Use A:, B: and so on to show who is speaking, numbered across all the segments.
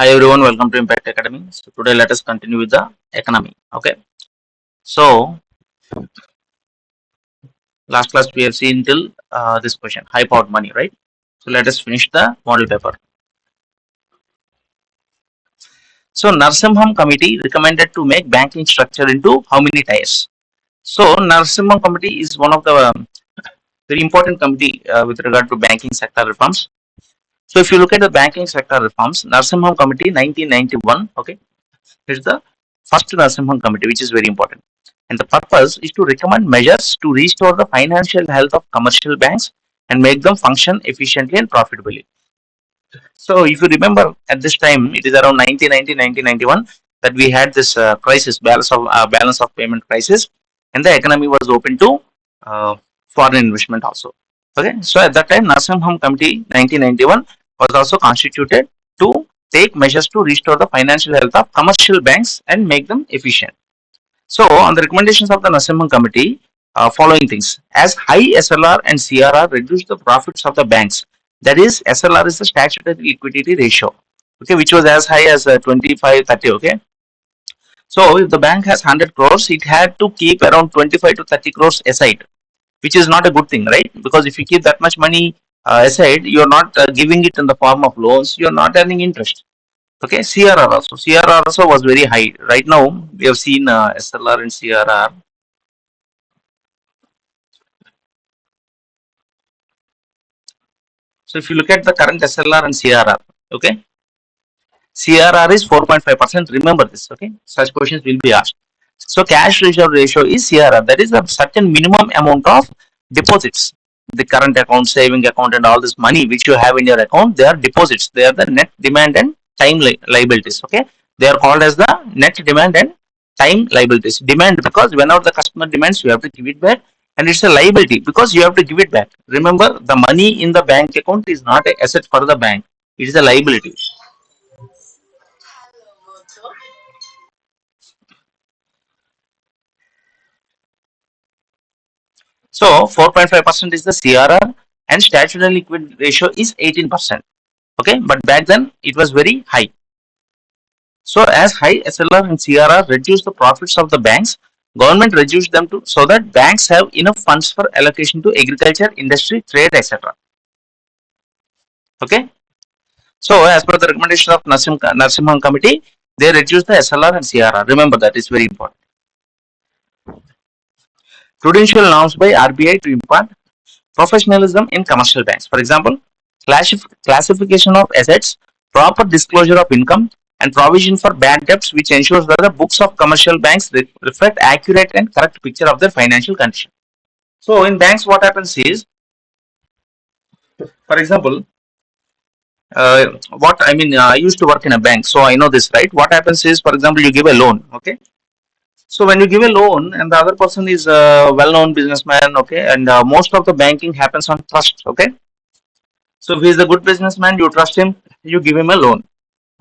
A: Hi everyone, welcome to Impact Academy. So today let us continue with the economy. Okay. So last class we have seen till this question, high powered money, right? So let us finish the model paper. So Narsimham committee recommended to make banking structure into how many tiers? So Narsimham committee is one of the very important committee with regard to banking sector reforms. So if you look at the banking sector reforms, Narsimham committee 1991, okay, is the first Narsimham committee, which is very important. And the purpose is to recommend measures to restore the financial health of commercial banks and make them function efficiently and profitably. So, if you remember at this time, it is around 1990 1991 that we had this crisis, balance of payment crisis, and the economy was open to uh, foreign investment also. Okay, so at that time, Narsimham Committee 1991 was also constituted to take measures to restore the financial health of commercial banks and make them efficient. So, on the recommendations of the Nasimhan Committee, following things: as high SLR and CRR reduce the profits of the banks, that is, SLR is the statutory liquidity ratio, okay, which was as high as 25-30. Okay, so if the bank has 100 crores, it had to keep around 25 to 30 crores aside, which is not a good thing, right? Because if you keep that much money aside, you're not giving it in the form of loans, you're not earning interest. Okay, CRR also was very high. Right now, we have seen SLR and CRR. So if you look at the current SLR and CRR, okay, CRR is 4.5%. Remember this, okay? Such questions will be asked. So cash reserve ratio is CRR. That is a certain minimum amount of deposits. The current account, saving account, and all this money which you have in your account, they are deposits. They are the net demand and time liabilities. Okay, they are called as the net demand and time liabilities. Demand because whenever the customer demands, you have to give it back, and it's a liability because you have to give it back. Remember, the money in the bank account is not an asset for the bank; it is a liability. So 4.5% is the CRR and statutory liquid ratio is 18%. Okay, but back then it was very high. So as high SLR and CRR reduce the profits of the banks, government reduced them to so that banks have enough funds for allocation to agriculture, industry, trade, etc. Okay. So as per the recommendation of Narsimhan Committee, they reduced the SLR and CRR. Remember that is very important. Prudential norms by RBI to impart professionalism in commercial banks. For example, classification of assets, proper disclosure of income, and provision for bad debts, which ensures that the books of commercial banks reflect accurate and correct picture of their financial condition. So, in banks, what happens is, for example, what I mean, I used to work in a bank, so I know this, right? What happens is, for example, you give a loan, okay? So when you give a loan and the other person is a well-known businessman, okay, and most of the banking happens on trust, okay. So if he is a good businessman, you trust him, you give him a loan.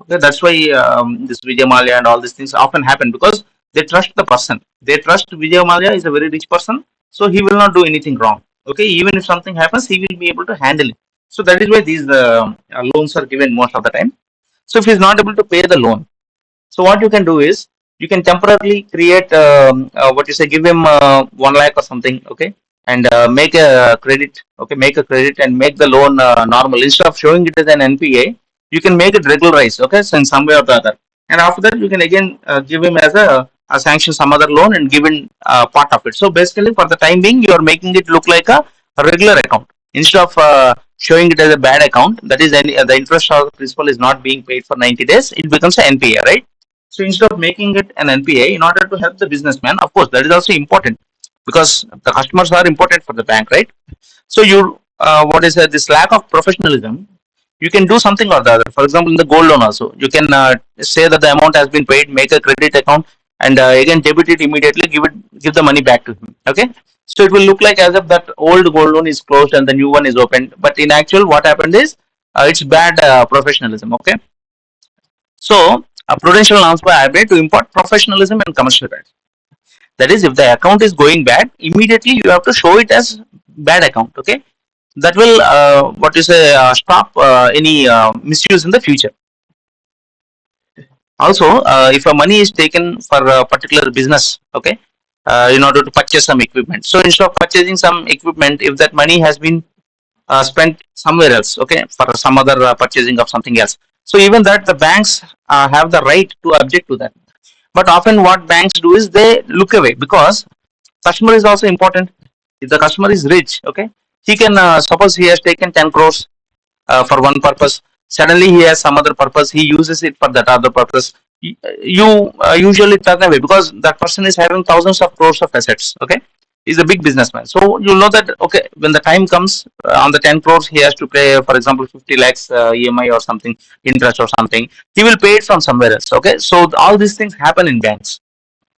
A: Okay, that's why this Vijay Mallya and all these things often happen because they trust the person. They trust Vijay Mallya is a very rich person, so he will not do anything wrong. Okay, even if something happens, he will be able to handle it. So that is why these loans are given most of the time. So if he is not able to pay the loan, so what you can do is you can temporarily create what you say, give him 1 lakh or something, okay, and make a credit, okay, make a credit and make the loan normal instead of showing it as an NPA. You can make it regularized, okay, so in some way or the other, and after that you can again give him as a sanction some other loan and give him part of it. So basically, for the time being, you are making it look like a regular account instead of showing it as a bad account. That is, the interest or the principal is not being paid for 90 days. It becomes an NPA, right? So instead of making it an NPA, in order to help the businessman, of course, that is also important because the customers are important for the bank, right? So what is this lack of professionalism? You can do something or the other. For example, in the gold loan also, you can say that the amount has been paid, make a credit account, and again debit it immediately, give the money back to him. Okay. So it will look like as if that old gold loan is closed and the new one is opened. But in actual, what happened is it's bad professionalism. Okay. So, a prudential norms by RBI to import professionalism in commercial banks. That is, if the account is going bad, immediately you have to show it as bad account. Okay, that will what you say stop any misuse in the future. Also, if a money is taken for a particular business, okay, in order to purchase some equipment. So instead of purchasing some equipment, if that money has been spent somewhere else, okay, for some other purchasing of something else. So even that the banks have the right to object to that. But often what banks do is they look away because customer is also important. If the customer is rich, okay, he can suppose he has taken 10 crores for one purpose. Suddenly he has some other purpose. He uses it for that other purpose. You usually turn away because that person is having thousands of crores of assets. Okay, he's a big businessman. So you know that okay, when the time comes on the 10 crores, he has to pay, for example, 50 lakhs EMI or something, interest or something. He will pay it from somewhere else. Okay, so all these things happen in banks.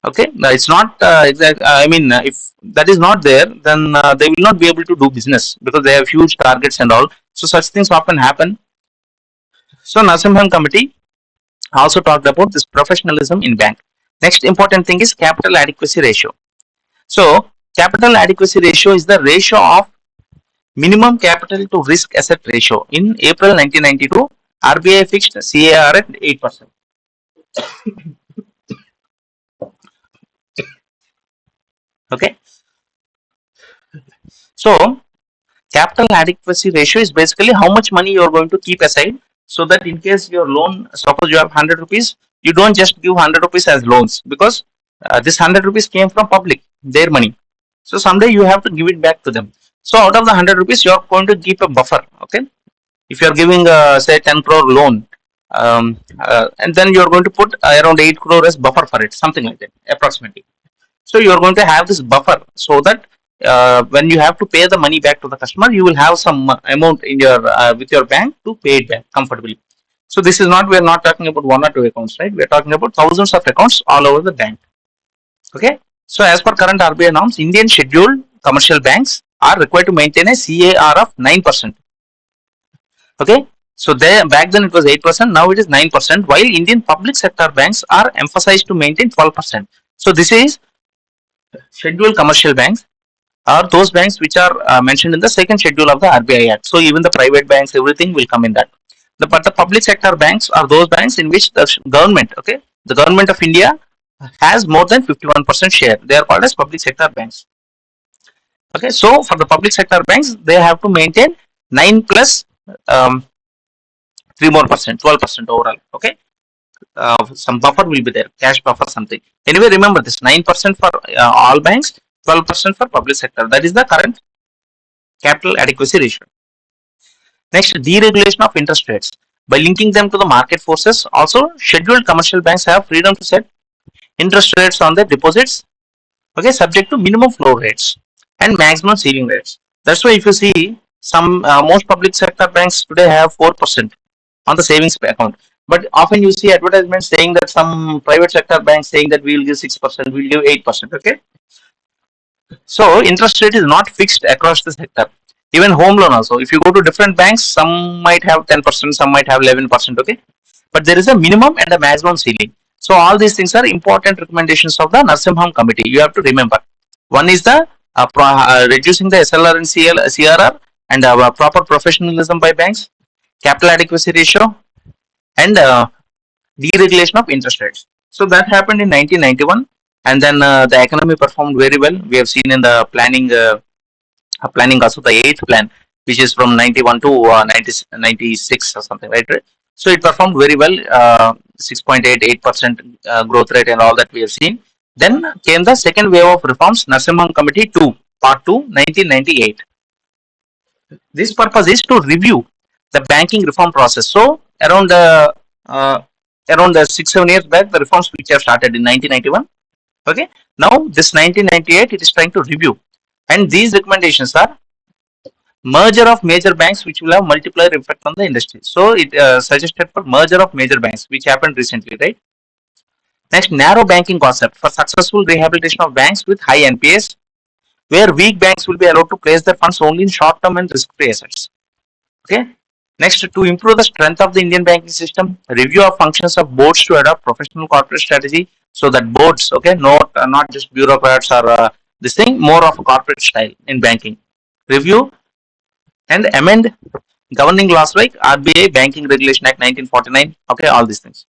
A: Okay, it's not exact. I mean, if that is not there, then they will not be able to do business because they have huge targets and all. So such things often happen. So Nasimhan committee also talked about this professionalism in bank. Next important thing is capital adequacy ratio. So capital adequacy ratio is the ratio of minimum capital to risk asset ratio. In April 1992, RBI fixed CAR at 8%. Okay, so capital adequacy ratio is basically how much money you are going to keep aside so that in case your loan, suppose you have 100 rupees, you don't just give 100 rupees as loans because this 100 rupees came from public, their money. So someday you have to give it back to them. So out of the 100 rupees, you are going to keep a buffer. Okay. If you are giving, say, 10 crore loan, and then you are going to put around 8 crore as buffer for it, something like that, approximately. So you are going to have this buffer so that when you have to pay the money back to the customer, you will have some amount in your with your bank to pay it back comfortably. So this is not, we are not talking about one or two accounts, right? We are talking about thousands of accounts all over the bank. Okay. So as per current RBI norms, Indian scheduled commercial banks are required to maintain a CAR of 9%. Okay. So there back then it was 8%, now it is 9%, while Indian public sector banks are emphasized to maintain 12%. So this is scheduled commercial banks are those banks which are mentioned in the second schedule of the RBI Act. So even the private banks, everything will come in that. But the public sector banks are those banks in which the government, okay, the government of India has more than 51% share. They are called as public sector banks. Okay, so for the public sector banks, they have to maintain 9 plus 3 more percent, 12% overall. Okay, some buffer will be there, cash buffer something. Anyway, remember this 9% for all banks, 12% for public sector. That is the current capital adequacy ratio. Next, deregulation of interest rates. By linking them to the market forces, also scheduled commercial banks have freedom to set interest rates on their deposits, okay, subject to minimum floor rates and maximum ceiling rates. That's why if you see some most public sector banks today have 4% on the savings account. But often you see advertisements saying that some private sector banks saying that we will give 6%, we will give 8%. Okay, so interest rate is not fixed across the sector. Even home loan also. If you go to different banks, some might have 10%, some might have 11%. Okay, but there is a minimum and a maximum ceiling. So all these things are important recommendations of the Narsimham committee. You have to remember. One is the reducing the SLR and CRR and proper professionalism by banks, capital adequacy ratio, and deregulation of interest rates. So that happened in 1991, and then the economy performed very well. We have seen in the planning also the eighth plan, which is from 91 to 96 or something, right? So it performed very well, 6.88% growth rate and all that we have seen. Then came the second wave of reforms, Narsimham Committee 2, Part 2, 1998. This purpose is to review the banking reform process. So uh, around the 6 7 years back, the reforms which have started in 1991. Okay, now this 1998 it is trying to review, and these recommendations are merger of major banks which will have multiplier effect on the industry. So it suggested for merger of major banks which happened recently, right? Next, narrow banking concept for successful rehabilitation of banks with high NPAs, where weak banks will be allowed to place their funds only in short term and risk free assets. Okay. Next, to improve the strength of the Indian banking system, review of functions of boards to adopt professional corporate strategy, so that boards, okay, not just bureaucrats or this thing, more of a corporate style in banking. Review and amend governing laws like RBI Banking Regulation Act 1949. Okay, all these things.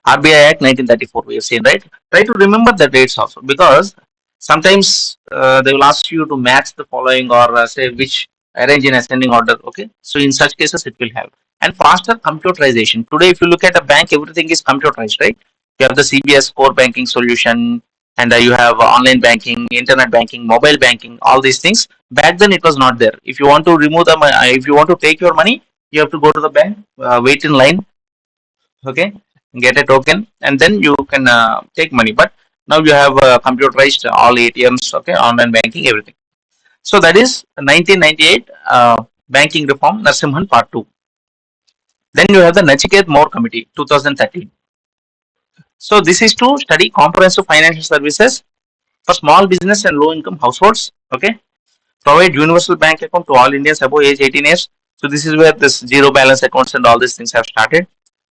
A: RBI Act 1934, we have seen, right? Try to remember the dates also, because sometimes they will ask you to match the following, or say which arrange in ascending order. Okay, so in such cases it will help. And faster computerization. Today, if you look at a bank, everything is computerized, right? You have the CBS core banking solution, and you have online banking, internet banking, mobile banking, all these things. Back then, it was not there. If you want to remove them, if you want to take your money, you have to go to the bank, wait in line, okay, get a token, and then you can take money. But now you have computerized all ATMs, okay, online banking, everything. So that is 1998 banking reform, Narsimhan part 2. Then you have the Nachiket More Committee, 2013. So this is to study comprehensive financial services for small business and low income households, okay. Provide universal bank account to all Indians above age 18 years. So this is where this zero balance accounts and all these things have started.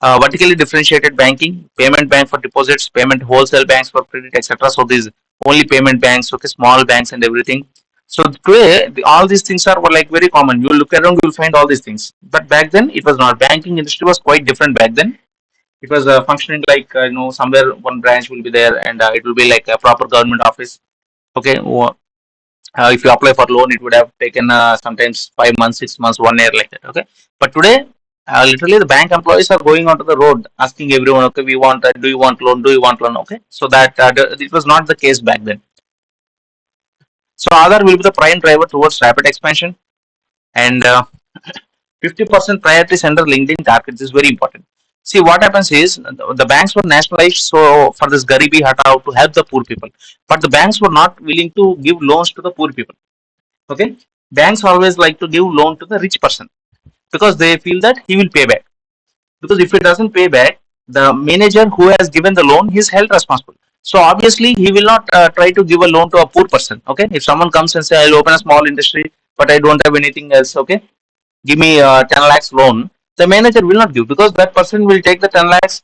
A: Vertically differentiated banking, payment bank for deposits, payment wholesale banks for credit, etc. So these only payment banks, okay, small banks and everything. So today, all these things are like very common. You look around, you will find all these things. But back then, it was not. Banking industry was quite different back then. It was functioning like somewhere one branch will be there, and it will be like a proper government office. Okay, if you apply for loan, it would have taken sometimes 5 months, 6 months, 1 year, like that. Okay, but today, literally, the bank employees are going onto the road asking everyone, okay, we want, do you want loan, do you want loan? Okay, so that it was not the case back then. So Aadhaar will be the prime driver towards rapid expansion, and 50% priority center linked in target. This is very important. See, what happens is the banks were nationalized, so for this Garibi Hatao to help the poor people, but the banks were not willing to give loans to the poor people. Okay, banks always like to give loan to the rich person because they feel that he will pay back. Because if he doesn't pay back, the manager who has given the loan, he is held responsible. So obviously, he will not try to give a loan to a poor person. Okay, if someone comes and say, "I'll open a small industry, but I don't have anything else," okay, give me 10 lakhs loan. The manager will not give, because that person will take the 10 lakhs,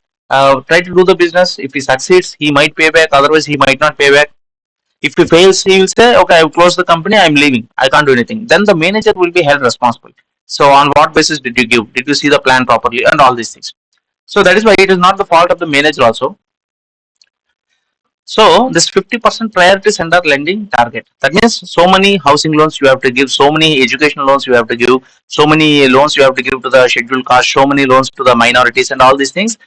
A: try to do the business. If he succeeds, he might pay back. Otherwise, he might not pay back. If he fails, he will say, okay, I've closed the company, I'm leaving, I can't do anything. Then the manager will be held responsible. So on what basis did you give? Did you see the plan properly? And all these things. So that is why it is not the fault of the manager also. So this 50% priority center lending target. That means so many housing loans you have to give, so many educational loans you have to give, so many loans you have to give to the scheduled caste, so many loans to the minorities and all these things.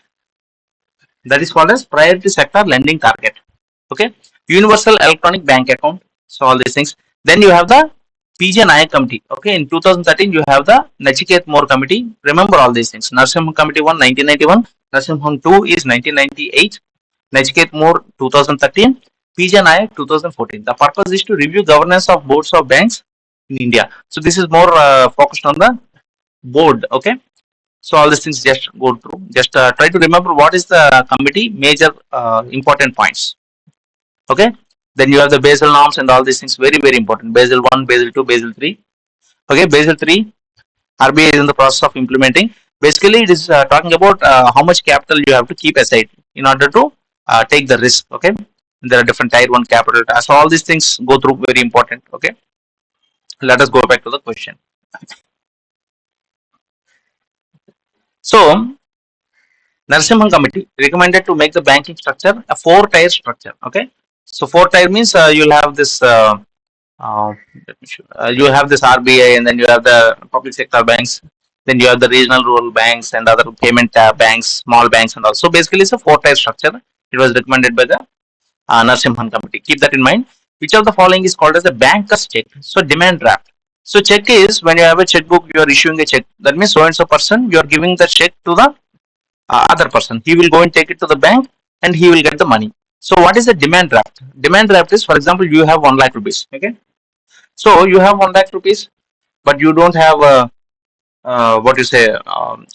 A: That is called as priority sector lending target. Okay, universal electronic bank account. So all these things. Then you have the PJ Nayak committee. Okay, in 2013 you have the Nachiket More committee. Remember all these things. Narsimhan committee 1 1991, Narsimhan 2 is 1998, Nachiket More 2013, PJ Nayak 2014. The purpose is to review governance of boards of banks in India. So this is more focused on the board. Okay, so all these things just go through. Just try to remember what is the committee major important points. Okay, then you have the Basel norms and all these things, very very important. Basel 1, Basel 2, Basel 3. Okay, Basel 3, RBI is in the process of implementing. Basically, it is talking about how much capital you have to keep aside in order to take the risk. Okay, there are different tier 1 capital. So all these things go through, very important. Okay, let us go back to the question. So Narsimhan committee recommended to make the banking structure a 4-tier structure. Okay, so 4-tier means you'll have this uh, you have this RBI, and then you have the public sector banks, then you have the regional rural banks and other payment banks, small banks, and also basically it's a 4-tier structure. It was recommended by the Narsimhan committee. Keep that in mind. Which of the following is called as a banker's check? So demand draft. So check is when you have a checkbook, you are issuing a check. That means so and so person, you are giving the check to the other person. He will go and take it to the bank, and he will get the money. So what is the demand draft? Demand draft is, for example, you have 1 lakh rupees. Okay, so you have 1 lakh rupees, but you don't have a what you say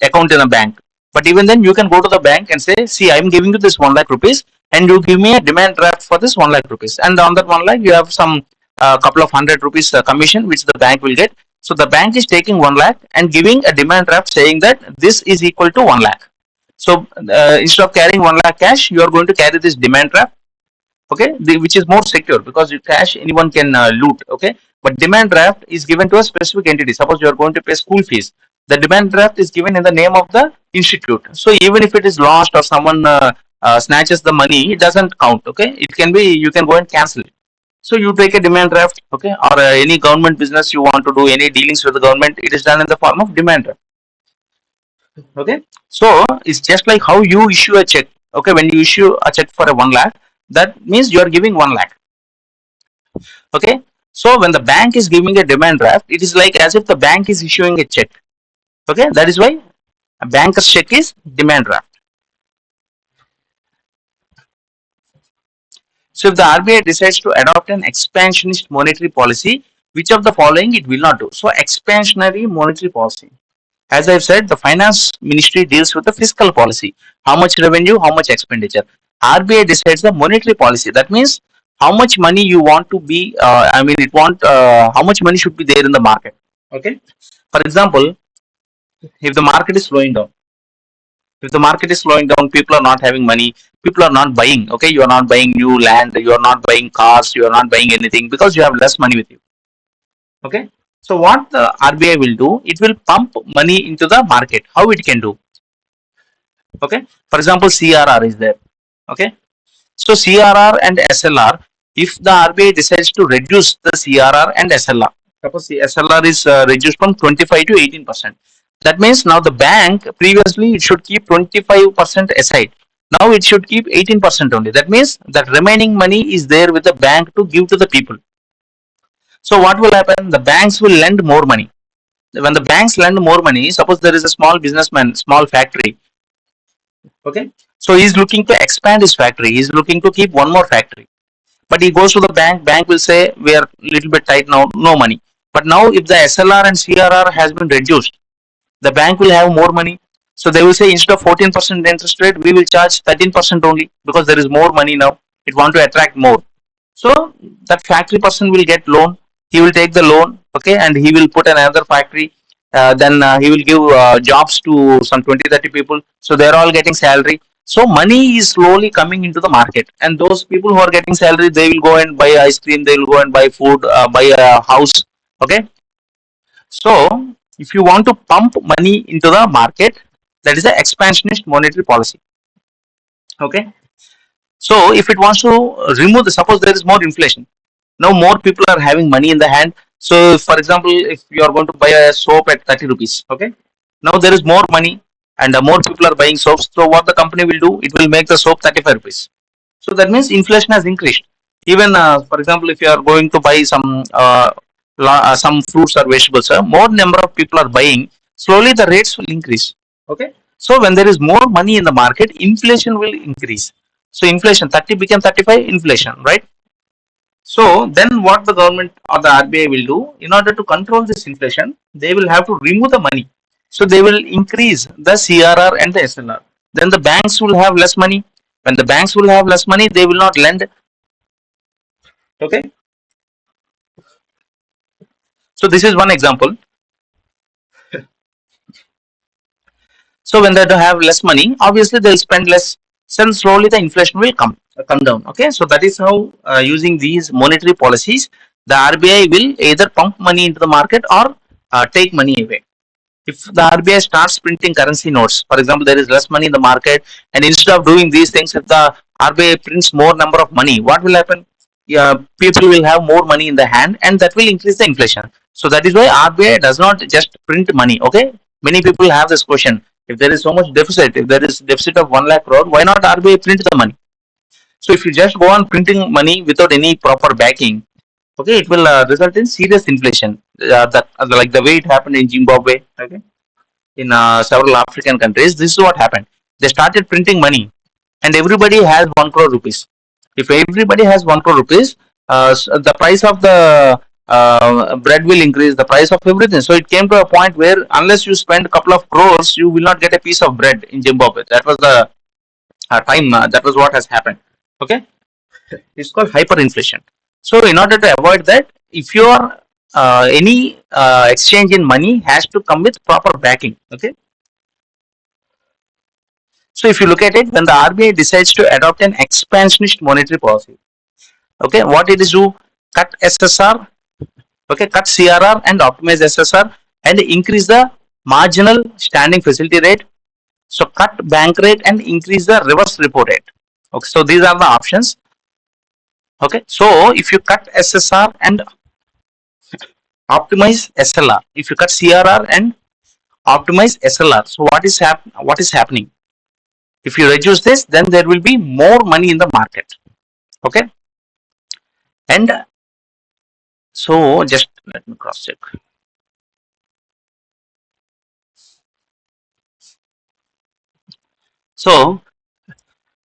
A: account in a bank. But even then, you can go to the bank and say, "See, I am giving you this 1 lakh rupees, and you give me a demand draft for this 1 lakh rupees." And on that 1 lakh, you have some couple of hundred rupees commission which the bank will get. So the bank is taking 1 lakh and giving a demand draft saying that this is equal to 1 lakh. So instead of carrying 1 lakh cash, you are going to carry this demand draft. Okay, which is more secure, because you cash anyone can loot. Okay, but demand draft is given to a specific entity. Suppose you are going to pay school fees, the demand draft is given in the name of the institute. So even if it is lost or someone snatches the money, it doesn't count. Okay, it can be, you can go and cancel it. So you take a demand draft, okay, or any government business you want to do, any dealings with the government, it is done in the form of demand draft. Okay, so it's just like how you issue a check. Okay, when you issue a check for a 1 lakh, that means you are giving 1 lakh. Okay, so when the bank is giving a demand draft, it is like as if the bank is issuing a check. Okay, that is why a banker's check is demand draft. So if the RBI decides to adopt an expansionist monetary policy, which of the following it will not do? So expansionary monetary policy. As I've said, the finance ministry deals with the fiscal policy. How much revenue, how much expenditure. RBI decides the monetary policy. That means how much money you want to be, how much money should be there in the market. Okay. For example, if the market is slowing down, if the market is slowing down, people are not having money, people are not buying. Okay, you are not buying new land, you are not buying cars, you are not buying anything because you have less money with you. Okay, so what the RBI will do, it will pump money into the market. How it can do? Okay, for example, CRR is there. Okay, so CRR and SLR, if the RBI decides to reduce the CRR and SLR, suppose the SLR is reduced from 25 to 18%. That means now the bank, previously it should keep 25% aside. Now it should keep 18% only. That means that remaining money is there with the bank to give to the people. So what will happen? The banks will lend more money. When the banks lend more money, suppose there is a small businessman, small factory. Okay, so he's looking to expand his factory. He's looking to keep one more factory. But he goes to the bank will say we are a little bit tight now, no money. But now if the SLR and CRR has been reduced, the bank will have more money. So they will say instead of 14% interest rate, we will charge 13% only because there is more money now. It want to attract more. So that factory person will get loan. He will take the loan, okay, and he will put another factory. Then he will give jobs to some 20, 30 people. So they're all getting salary. So money is slowly coming into the market, and those people who are getting salary, they will go and buy ice cream. They will go and buy food, buy a house. Okay. So if you want to pump money into the market, that is the expansionist monetary policy. Okay. So if it wants to remove the, suppose there is more inflation, now more people are having money in the hand. So for example, if you are going to buy a soap at 30 rupees, okay, now there is more money and more people are buying soaps. So what the company will do, it will make the soap 35 rupees. So that means inflation has increased. Even for example, if you are going to buy some fruits or vegetables, more number of people are buying, slowly the rates will increase. Okay, so when there is more money in the market, inflation will increase. So inflation 30 became 35, inflation, right? So then what the government or the RBI will do, in order to control this inflation, they will have to remove the money. So they will increase the CRR and the SLR. Then the banks will have less money. When the banks will have less money, they will not lend. Okay. So this is one example. So when they have less money, obviously they'll spend less. Then slowly the inflation will come down. Okay. So that is how using these monetary policies, the RBI will either pump money into the market or take money away. If the RBI starts printing currency notes, for example, there is less money in the market, and instead of doing these things, if the RBI prints more number of money, what will happen? Yeah, people will have more money in the hand, and that will increase the inflation. So that is why RBI does not just print money. Okay, many people have this question: if there is so much deficit, if there is deficit of 1 lakh crore, why not RBI print the money? So if you just go on printing money without any proper backing, okay, it will result in serious inflation. That like the way it happened in Zimbabwe. Okay, in several African countries, this is what happened. They started printing money, and everybody has 1 crore rupees. If everybody has 1 crore rupees, the price of the bread will increase, the price of everything. So it came to a point where unless you spend a couple of crores, you will not get a piece of bread in Zimbabwe. That was the time. That was what has happened. Okay, it's called hyperinflation. So in order to avoid that, if you are any exchange in money has to come with proper backing. Okay, so if you look at it, when the RBI decides to adopt an expansionist monetary policy, okay, what it is do, cut SSR, okay, cut CRR and optimize SSR and increase the marginal standing facility rate. So cut bank rate and increase the reverse repo rate. Okay, so these are the options. Okay, so if you cut SSR and optimize SLR, if you cut CRR and optimize SLR, so what is happening? If you reduce this, then there will be more money in the market. Okay, and so just let me cross check. So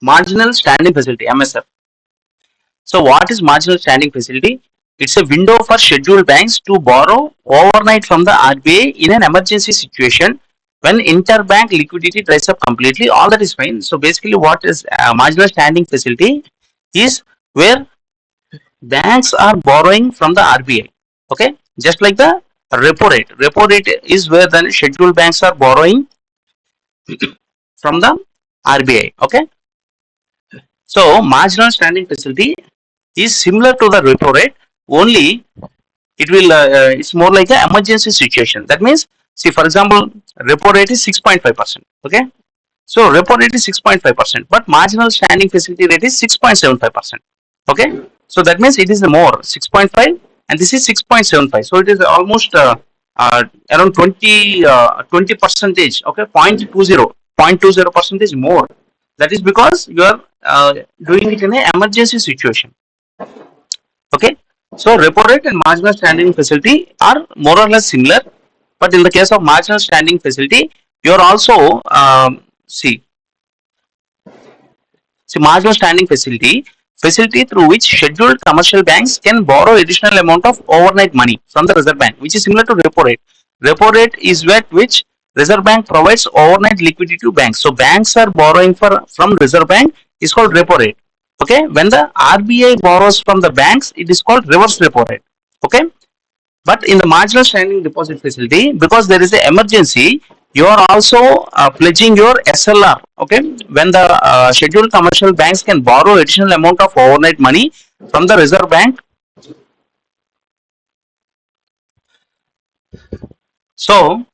A: marginal standing facility (MSF). So what is marginal standing facility? It's a window for scheduled banks to borrow overnight from the RBI in an emergency situation when interbank liquidity dries up completely. All that is fine. So basically, what is marginal standing facility is where banks are borrowing from the RBI. Okay, just like the repo rate. Repo rate is where the scheduled banks are borrowing from the RBI. Okay, so marginal standing facility is similar to the repo rate, only it's more like an emergency situation. That means, see, for example, repo rate is 6.5%. Okay, so repo rate is 6.5%, but marginal standing facility rate is 6.75%. Okay, so that means it is more 6.5 and this is 6.75. So it is almost around 20 percentage. Okay, 0.20 percentage more. That is because you are doing it in an emergency situation. Okay, so repo rate and marginal standing facility are more or less similar, but in the case of marginal standing facility, you are also marginal standing facility through which scheduled commercial banks can borrow additional amount of overnight money from the Reserve Bank, which is similar to repo rate. Repo rate is which Reserve Bank provides overnight liquidity to banks. So banks are borrowing from Reserve Bank is called repo rate. Okay, when the RBI borrows from the banks, it is called reverse repo rate. Okay, but in the marginal standing deposit facility, because there is an emergency, you are also pledging your SLR. Okay, when the scheduled commercial banks can borrow additional amount of overnight money from the Reserve Bank. So,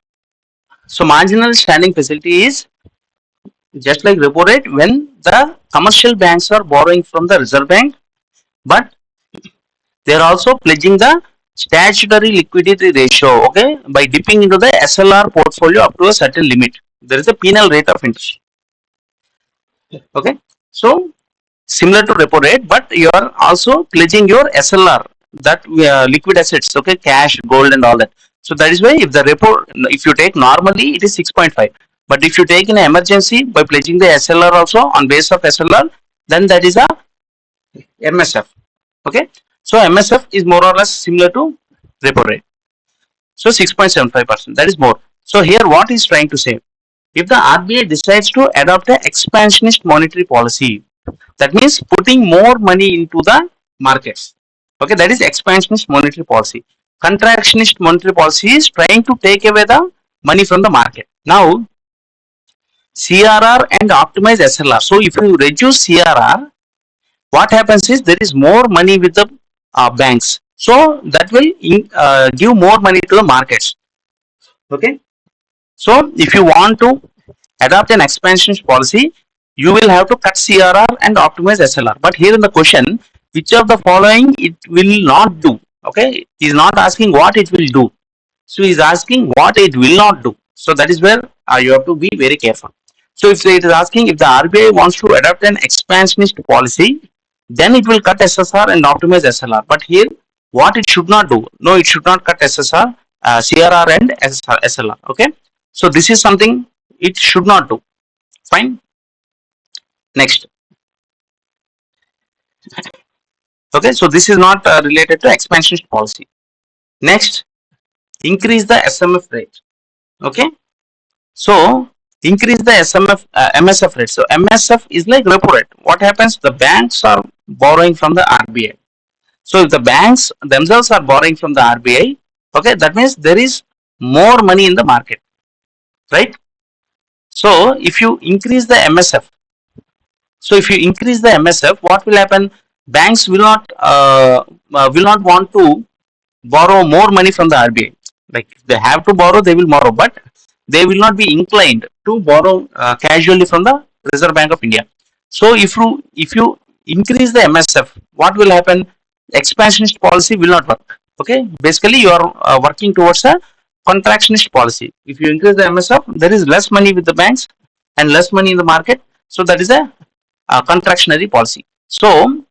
A: so marginal standing facility is just like repo rate when the commercial banks are borrowing from the Reserve Bank, but they are also pledging the statutory liquidity ratio, okay, by dipping into the SLR portfolio up to a certain limit. There is a penal rate of interest. Okay, so similar to repo rate, but you are also pledging your SLR, that liquid assets, okay, cash, gold, and all that. So that is why if the repo, if you take normally, it is 6.5. But if you take in an emergency by pledging the SLR also on base of SLR, then that is a MSF. Okay, so MSF is more or less similar to repo rate. So 6.75%, that is more. So here what is trying to say, if the RBI decides to adopt an expansionist monetary policy, that means putting more money into the markets. Okay, that is expansionist monetary policy. Contractionist monetary policy is trying to take away the money from the market. Now, CRR and optimize SLR. So if you reduce CRR, what happens is there is more money with the banks. So that will give more money to the markets. Okay. So if you want to adopt an expansionist policy, you will have to cut CRR and optimize SLR. But here in the question, which of the following it will not do? Okay, he is not asking what it will do. So he is asking what it will not do. So that is where you have to be very careful. So if it is asking if the RBI wants to adopt an expansionist policy, then it will cut SSR and optimize SLR. But here, what it should not do? No, it should not cut SSR, CRR and SLR. Okay. So this is something it should not do. Fine. Next. Okay. So this is not related to expansionist policy. Next, increase the SMF rate. Okay. So increase the MSF rate. So MSF is like repo rate. What happens? The banks are borrowing from the RBI. So if the banks themselves are borrowing from the RBI, okay, that means there is more money in the market, right? So if you increase the MSF, so if you increase the MSF, what will happen? Banks will not want to borrow more money from the RBI. Like they have to borrow, they will borrow, but they will not be inclined to borrow casually from the Reserve Bank of India. So if you increase the MSF, what will happen? Expansionist policy will not work. Okay, basically you are working towards a contractionist policy. If you increase the MSF, there is less money with the banks and less money in the market. So that is a contractionary policy. So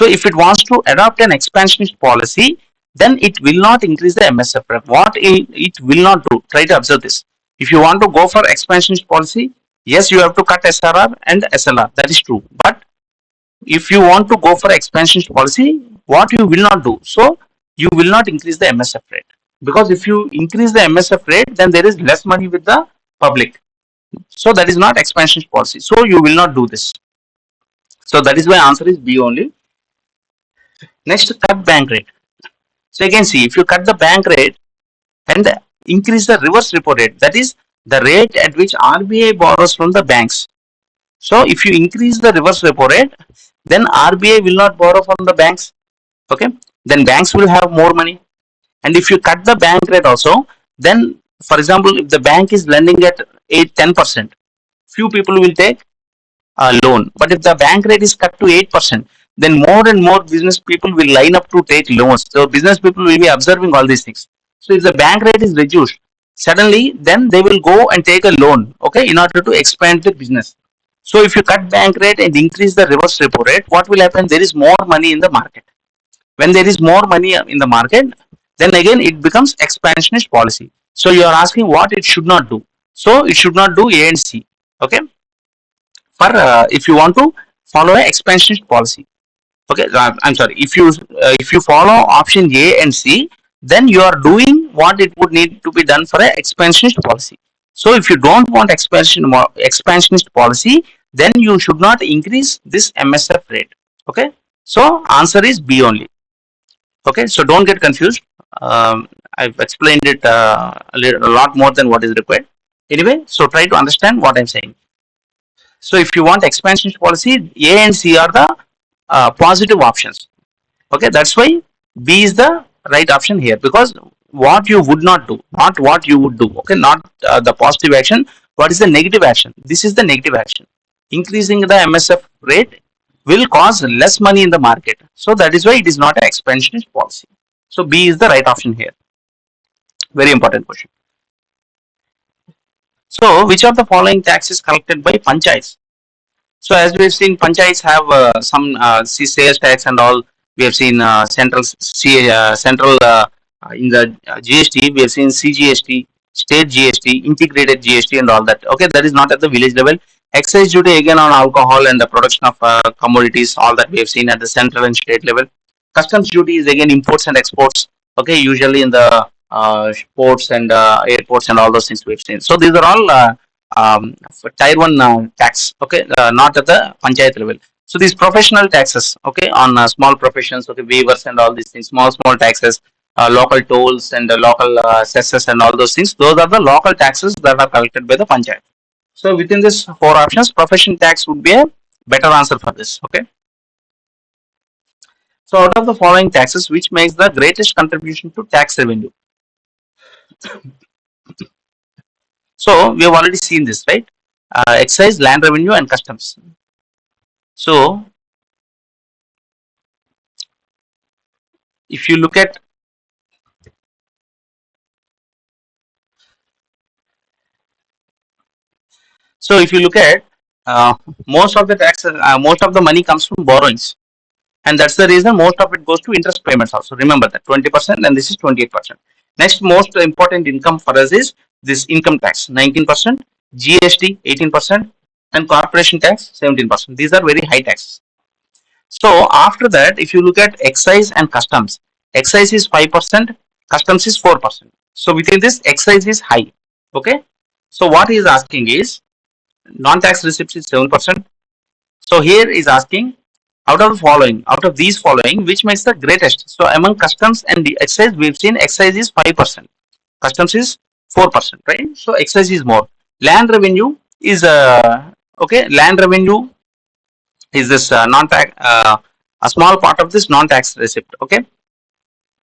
A: if it wants to adopt an expansionist policy, then it will not increase the MSF rate. What it will not do, try to observe this. If you want to go for expansionist policy, yes, you have to cut SRR and SLR. That is true. But if you want to go for expansionist policy, what you will not do, so you will not increase the MSF rate. Because if you increase the MSF rate, then there is less money with the public. So that is not expansionist policy. So you will not do this. So that is why answer is B only. Next, cut bank rate. So again, see, if you cut the bank rate and increase the reverse repo rate, that is the rate at which RBI borrows from the banks. So if you increase the reverse repo rate, then RBI will not borrow from the banks. Okay, then banks will have more money. And if you cut the bank rate also, then for example, if the bank is lending at 8-10%, few people will take loan. But if the bank rate is cut to 8%, then more and more business people will line up to take loans. So business people will be observing all these things. So if the bank rate is reduced, suddenly then they will go and take a loan, okay, in order to expand the business. So if you cut bank rate and increase the reverse repo rate, what will happen? There is more money in the market. When there is more money in the market, then again it becomes expansionist policy. So you are asking what it should not do. So it should not do A and C. Okay, for if you want to follow an expansionist policy. Okay, I'm sorry. If you follow option A and C, then you are doing what it would need to be done for an expansionist policy. So if you don't want expansionist policy, then you should not increase this MSF rate. Okay, so answer is B only. Okay, so don't get confused. I've explained it a lot more than what is required. Anyway, so try to understand what I'm saying. So if you want expansionist policy, A and C are the positive options. Okay, that's why B is the right option here, because what you would not do, not what you would do. Okay, not the positive action. What is the negative action? This is the negative action. Increasing the MSF rate will cause less money in the market. So that is why it is not an expansionist policy. So B is the right option here. Very important question. So which of the following taxes collected by panchayats? So as we have seen, panchayats have some sales tax and all. We have seen central in the GST. We have seen CGST, state GST, integrated GST, and all that. Okay, that is not at the village level. Excise duty again on alcohol and the production of commodities. All that we have seen at the central and state level. Customs duty is again imports and exports. Okay, usually in the ports and airports and all those things we have seen. So these are all for tier 1 tax. Okay, not at the panchayat level. So these professional taxes, okay, on small professions, okay, waivers and all these things, small taxes, local tolls and local cesses and all those things, those are the local taxes that are collected by the panchayat. So within this four options, profession tax would be a better answer for this. Okay, so out of the following taxes, which makes the greatest contribution to tax revenue? So we have already seen this, right? Excise, land revenue, and customs. So if you look at, uh, most of the taxes, most of the money comes from borrowings, and that's the reason most of it goes to interest payments. Also, remember that 20%, and this is 28%. Next, most important income for us is this income tax, 19%, GST 18%, and corporation tax 17%. These are very high taxes. So after that, if you look at excise and customs, excise is 5%, customs is 4%. So within this, excise is high. Okay. So what he is asking is non-tax receipts is 7%. So here is asking out of these following, which makes the greatest? So among customs and the excise, we've seen excise is 5%, customs is 4%, right? So excise is more. Land revenue is okay. Land revenue is this non-tax, a small part of this non-tax receipt. Okay,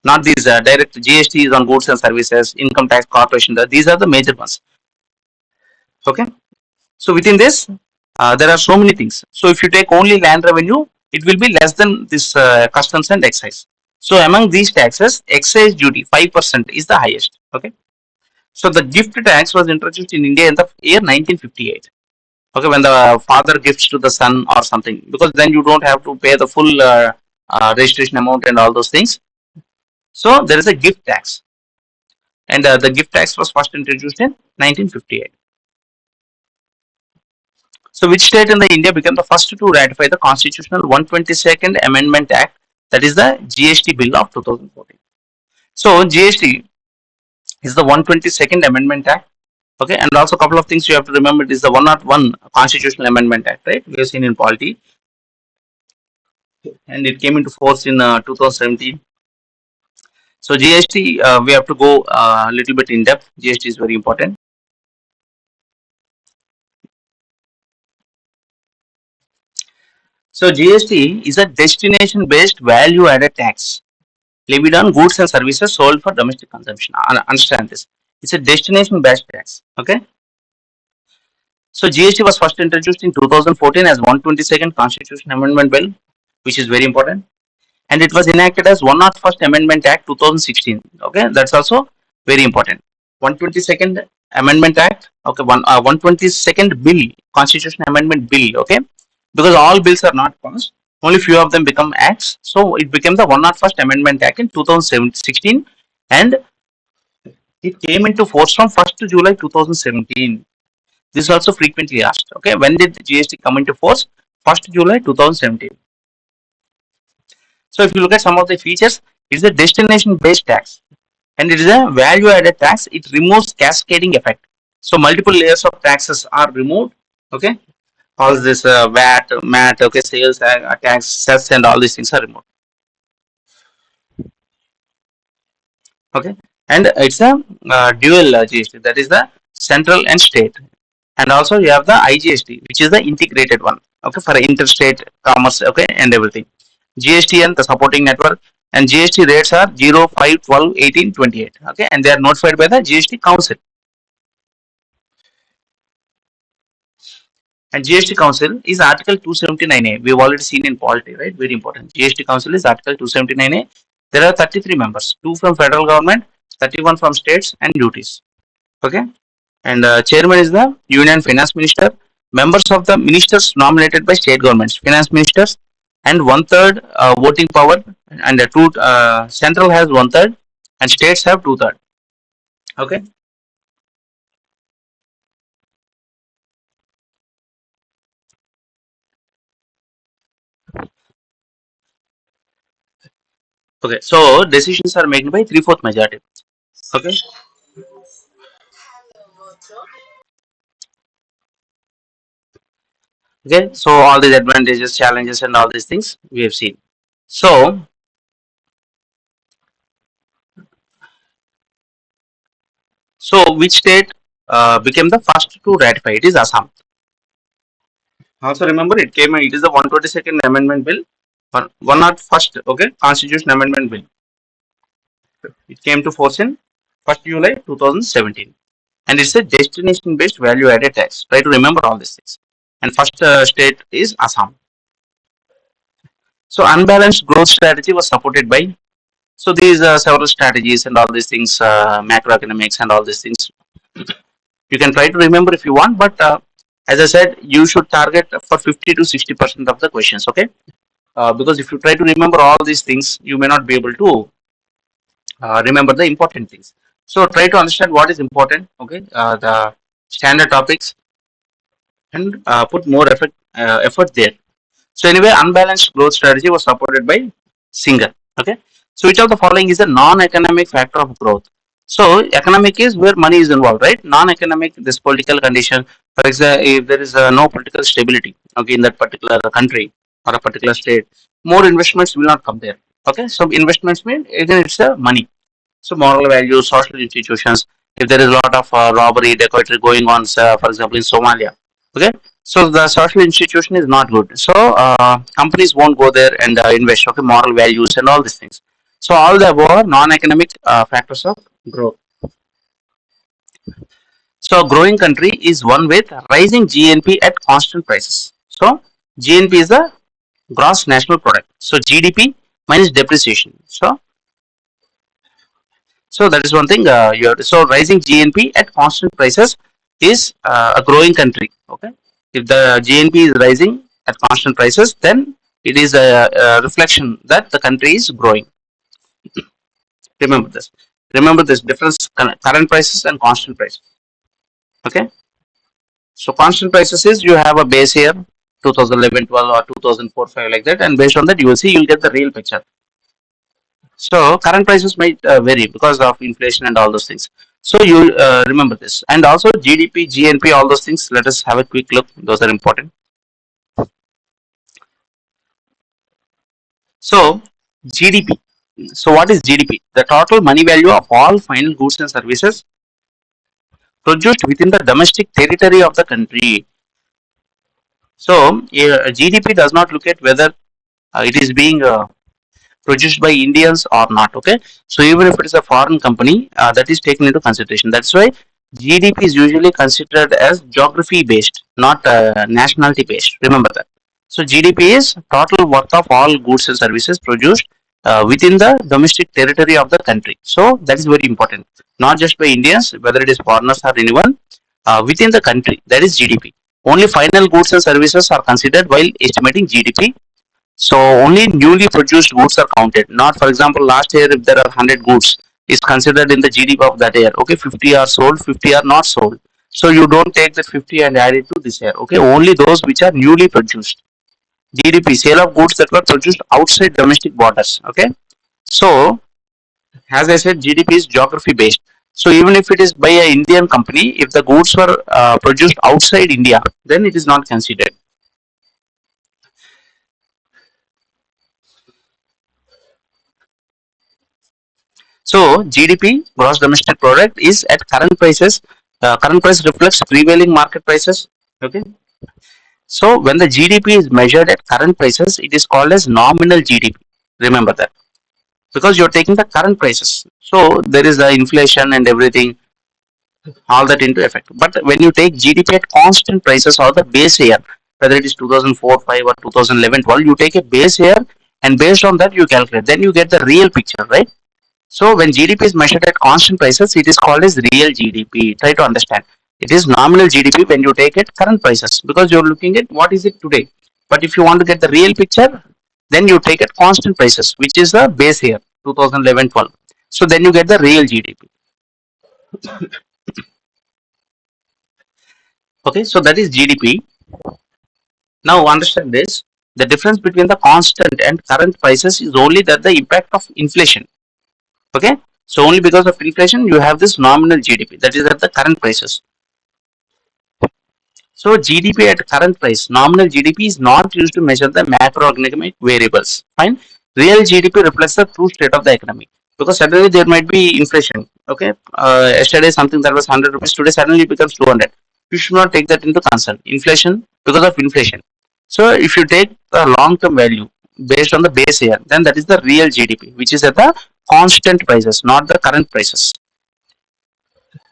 A: not these direct GST is on goods and services, income tax, corporation. These are the major ones. Okay. So within this, there are so many things. So if you take only land revenue, it will be less than this customs and excise. So among these taxes, excise duty 5% is the highest. Okay. So the gift tax was introduced in India in the year 1958. Okay, when the father gifts to the son or something, because then you don't have to pay the full registration amount and all those things. So there is a gift tax, and the gift tax was first introduced in 1958. So, which state in the India became the first to ratify the constitutional 122nd Amendment Act, that is the GST Bill of 2014. So, GST is the 122nd Amendment Act. Okay, and also a couple of things you have to remember, it is the 101 Constitutional Amendment Act, right? We have seen in polity, and it came into force in 2017. So, GST, we have to go a little bit in depth. GST is very important. So, GST is a destination based value added tax levied on goods and services sold for domestic consumption. Understand this. It's a destination based tax. Okay. So GST was first introduced in 2014 as 122nd Constitution Amendment Bill, which is very important, and it was enacted as 101st Amendment Act 2016. Okay, that's also very important. 122nd Amendment Act. Okay, 122nd Bill, Constitution Amendment Bill. Okay, because all bills are not passed, only few of them become acts. So it became the 101st Amendment Act in 2016, and it came into force from 1st July 2017. This is also frequently asked. Okay, when did GST come into force? 1st July 2017. So if you look at some of the features, it is a destination based tax, and it is a value added tax. It removes cascading effect. So multiple layers of taxes are removed. Okay, all this VAT, MAT, okay, sales tax, cess, and all these things are removed. Okay, and it's a dual GST, that is the central and state, and also you have the IGST, which is the integrated one. Okay, for interstate commerce. Okay, and everything. GST and the supporting network, and GST rates are 0, 5, 12, 18, 28. Okay, and they are notified by the GST Council. And GST Council is Article 279A. We've already seen in polity, right? Very important. GST Council is Article 279A. There are 33 members, 2 from federal government, 31 from states and duties. Okay, and chairman is the union finance minister. Members of the ministers nominated by state governments, finance ministers, and one third voting power, and the two central has one third, and states have two third. Okay. Okay. So decisions are made by 3/4 majority. Okay. Okay. So all these advantages, challenges, and all these things we have seen. So which state became the first to ratify? It is Assam. Also remember, it came. It is the 122nd Amendment Bill, one not first. Okay, Constitution Amendment Bill. It came to force in 1st July 2017, and it's a destination based value added tax. Try to remember all these things. And first state is Assam. So unbalanced growth strategy was supported by. So these several strategies and all these things, macroeconomics and all these things. You can try to remember if you want, but as I said, you should target for 50 to 60% of the questions. Okay, because if you try to remember all these things, you may not be able to remember the important things. So try to understand what is important. Okay, the standard topics, and put more effort there. So anyway, unbalanced growth strategy was supported by Singer. Okay. So which of the following is a non-economic factor of growth? So economic is where money is involved, right? Non-economic, this political condition. For example, if there is no political stability, okay, in that particular country or a particular state, more investments will not come there. Okay. So investments mean again it's money. So moral values, social institutions. If there is a lot of robbery, dacoity going on, for example, in Somalia, okay, so the social institution is not good. So companies won't go there and invest. Okay, moral values and all these things. So all the above are non-economic factors of growth. So a growing country is one with rising GNP at constant prices. So GNP is the gross national product. So GDP minus depreciation. So that is one thing. So rising GNP at constant prices is a growing country. Okay, if the GNP is rising at constant prices, then it is a reflection that the country is growing. Remember this. Remember this difference: current prices and constant prices. Okay. So constant prices is you have a base year 2011, 12 or 2004, 5 like that, and based on that you will see you'll get the real picture. So current prices might vary because of inflation and all those things. So you remember this, and also GDP, GNP, all those things. Let us have a quick look. Those are important. So GDP. So what is GDP? The total money value of all final goods and services produced within the domestic territory of the country. So GDP does not look at whether it is being produced by Indians or not. Okay, so even if it is a foreign company, that is taken into consideration. That's why GDP is usually considered as geography based, not nationality based. Remember that. So GDP is total worth of all goods and services produced within the domestic territory of the country. So that is very important. Not just by Indians, whether it is foreigners or anyone within the country. That is GDP. Only final goods and services are considered while estimating GDP. So only newly produced goods are counted. Not, for example, last year if there are 100 goods is considered in the GDP of that year. Okay, 50 are sold, 50 are not sold. So you don't take that 50 and add it to this year. Okay, only those which are newly produced. GDP, sale of goods that were produced outside domestic borders. Okay, so as I said, GDP is geography based. So even if it is by an Indian company, if the goods were produced outside India, then it is not considered. So GDP, gross domestic product, is at current prices. Current price reflects prevailing market prices. Okay. So when the GDP is measured at current prices, it is called as nominal GDP. Remember that because you're taking the current prices. So there is the inflation and everything, all that into effect. But when you take GDP at constant prices or the base year, whether it is 2004, 5 or 2011, 12, you take a base year and based on that you calculate. Then you get the real picture, right? So when GDP is measured at constant prices, it is called as real GDP. Try to understand. It is nominal GDP when you take it current prices because you're looking at what is it today. But if you want to get the real picture, then you take it constant prices, which is the base year 2011-12. So then you get the real GDP. Okay, so that is GDP. Now understand this. The difference between the constant and current prices is only that the impact of inflation. Okay, so only because of inflation you have this nominal GDP that is at the current prices. So GDP at current price, nominal GDP is not used to measure the macroeconomic variables. Fine. Real GDP reflects the true state of the economy. Because suddenly there might be inflation. Okay. Yesterday something that was 100 rupees, today suddenly it becomes 200. You should not take that into concern. Inflation because of inflation. So if you take the long term value based on the base year, then that is the real GDP, which is at the constant prices, not the current prices.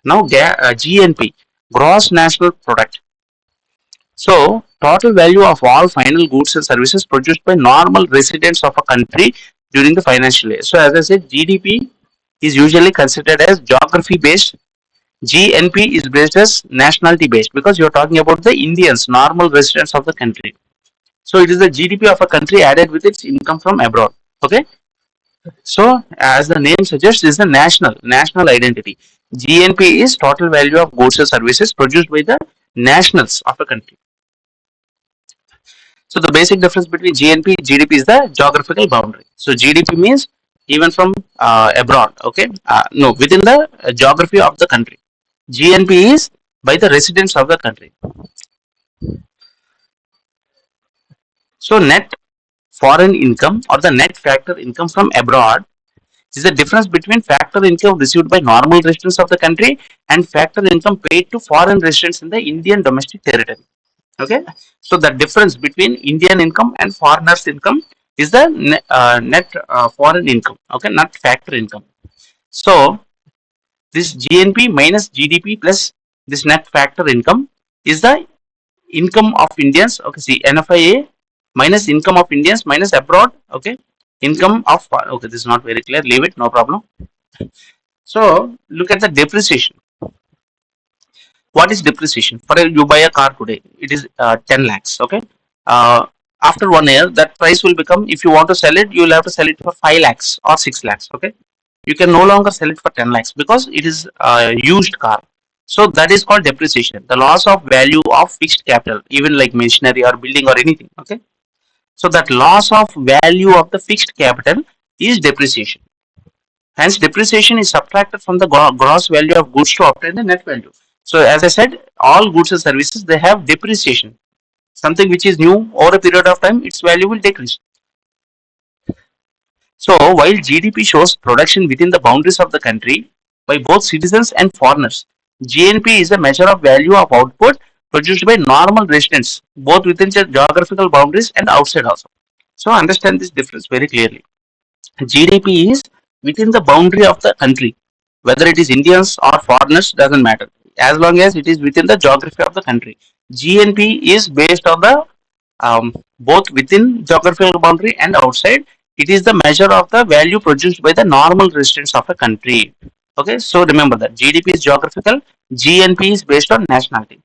A: Now GNP, gross national product. So, total value of all final goods and services produced by normal residents of a country during the financial year. So, as I said, GDP is usually considered as geography based. GNP is based as nationality based because you are talking about the Indians, normal residents of the country. So, it is the GDP of a country added with its income from abroad. Okay. So, as the name suggests, is the national identity. GNP is total value of goods and services produced by the nationals of a country. So the basic difference between GNP and GDP is the geographical boundary. So GDP means even from abroad, okay? No, within the geography of the country. GNP is by the residents of the country. So net foreign income or the net factor income from abroad is the difference between factor income received by normal residents of the country and factor income paid to foreign residents in the Indian domestic territory. Okay, so the difference between Indian income and foreigners income is the net foreign income. Okay, not factor income. So this GNP minus GDP plus this net factor income is the income of Indians. Okay, see NFIA minus income of Indians minus abroad. Okay, income of, okay, this is not very clear. Leave it, no problem. So look at the depreciation. What is depreciation? For you buy a car today, it is 10 lakhs. Okay, after 1 year, that price will become. If you want to sell it, you will have to sell it for 5 lakhs or 6 lakhs. Okay, you can no longer sell it for 10 lakhs because it is a used car. So that is called depreciation, the loss of value of fixed capital, even like machinery or building or anything. Okay, so that loss of value of the fixed capital is depreciation. Hence, depreciation is subtracted from the gross value of goods to obtain the net value. So, as I said, all goods and services, they have depreciation. Something which is new over a period of time, its value will decrease. So, while GDP shows production within the boundaries of the country by both citizens and foreigners, GNP is a measure of value of output produced by normal residents, both within the geographical boundaries and outside also. So, understand this difference very clearly. GDP is within the boundary of the country, whether it is Indians or foreigners, doesn't matter. As long as it is within the geography of the country. GNP is based on the both within geographical boundary and outside. It is the measure of the value produced by the normal residents of a country. Okay, so remember that GDP is geographical, GNP is based on nationality.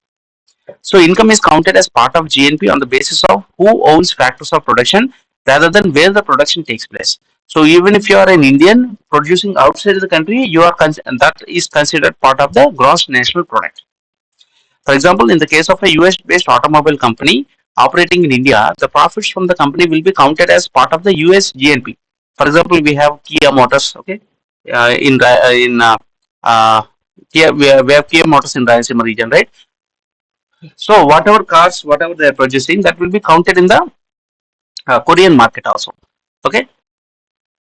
A: So income is counted as part of GNP on the basis of who owns factors of production rather than where the production takes place. So even if you are an Indian producing outside the country, you are that is considered part of the gross national product. For example, in the case of a US based automobile company operating in India, the profits from the company will be counted as part of the US GNP. For example, we have Kia Motors, okay, in Kia, we have Kia Motors in Rayalaseema region, right? So whatever cars, whatever they are producing, that will be counted in the Korean market also. Okay,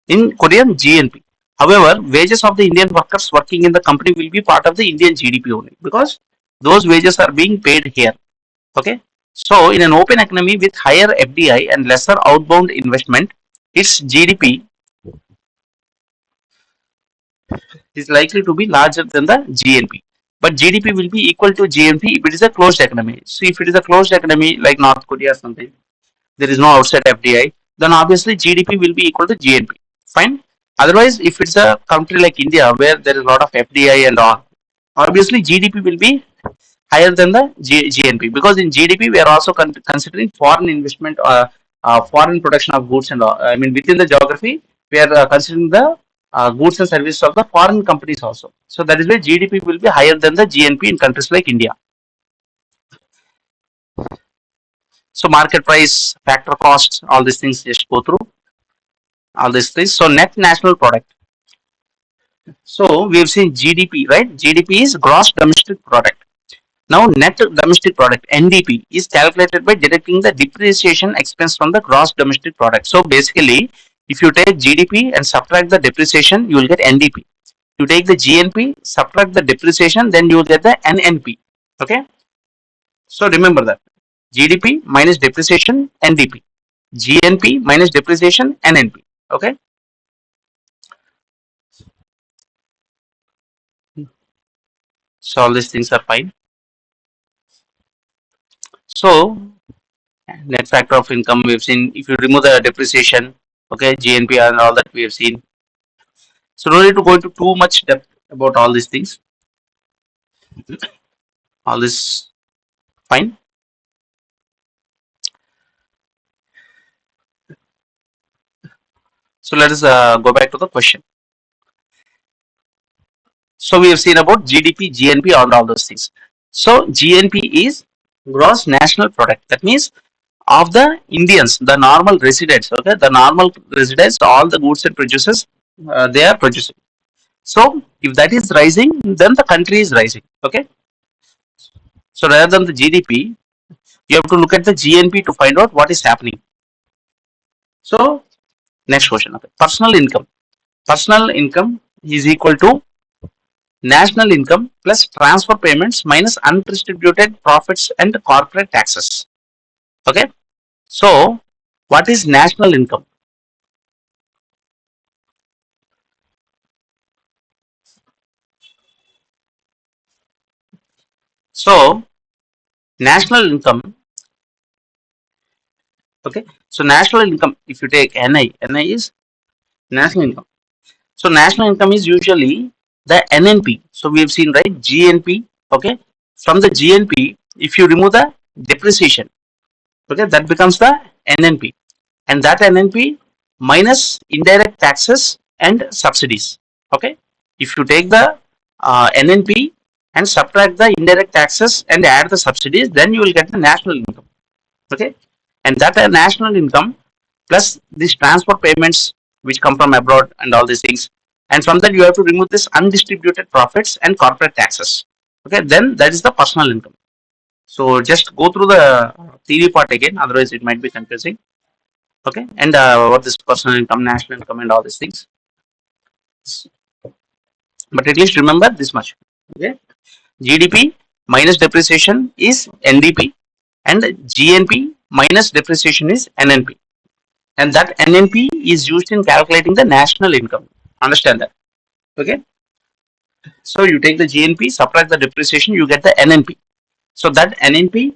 A: in Korean GNP. However, wages of the Indian workers working in the company will be part of the Indian GDP only because those wages are being paid here. Okay, so in an open economy with higher FDI and lesser outbound investment, its GDP is likely to be larger than the GNP. But GDP will be equal to GNP if it is a closed economy. So if it is a closed economy like North Korea or something, there is no outside FDI, then obviously GDP will be equal to GNP. Fine. Otherwise, if it's a country like India where there is a lot of FDI and all, obviously GDP will be higher than the GNP because in GDP we are also considering foreign investment or foreign production of goods and all. I mean within the geography we are considering the goods and services of the foreign companies also. So that is why GDP will be higher than the GNP in countries like India. So market price, factor costs, all these things just go through all these things. So net national product. So we have seen GDP, right? GDP is gross domestic product. Now net domestic product (NDP) is calculated by deducting the depreciation expense from the gross domestic product. So basically, if you take GDP and subtract the depreciation, you will get NDP. You take the GNP, subtract the depreciation, then you will get the NNP. Okay. So remember that GDP minus depreciation NDP, GNP minus depreciation NNP. Okay. So all these things are fine. So net factor of income we've seen. If you remove the depreciation, okay, GNP and all that we have seen. So no need to go into too much depth about all these things. All this fine. So let us go back to the question. So we have seen about GDP, GNP, and all those things. So GNP is gross national product. That means of the Indians, the normal residents. Okay, the normal residents, all the goods and producers, they are producing. So if that is rising, then the country is rising. Okay. So rather than the GDP, you have to look at the GNP to find out what is happening. So next question. Okay. Personal income. Personal income is equal to national income plus transfer payments minus undistributed profits and corporate taxes. Okay. So what is national income? So national income, okay. So national income, if you take NI is national income. So national income is usually the NNP. So we have seen, right, GNP. Okay, from the GNP, if you remove the depreciation, okay, that becomes the NNP, and that NNP minus indirect taxes and subsidies. Okay, if you take the NNP and subtract the indirect taxes and add the subsidies, then you will get the national income. Okay, and that national income plus these transport payments which come from abroad and all these things, and from that you have to remove this undistributed profits and corporate taxes. Okay, then that is the personal income. So just go through the theory part again, otherwise it might be confusing. Okay, and what this personal income, national income, and all these things. But at least remember this much. Okay, GDP minus depreciation is NDP, and GNP minus depreciation is NNP, and that NNP is used in calculating the national income. Understand that? Okay, so you take the GNP, subtract the depreciation, you get the NNP. So that NNP,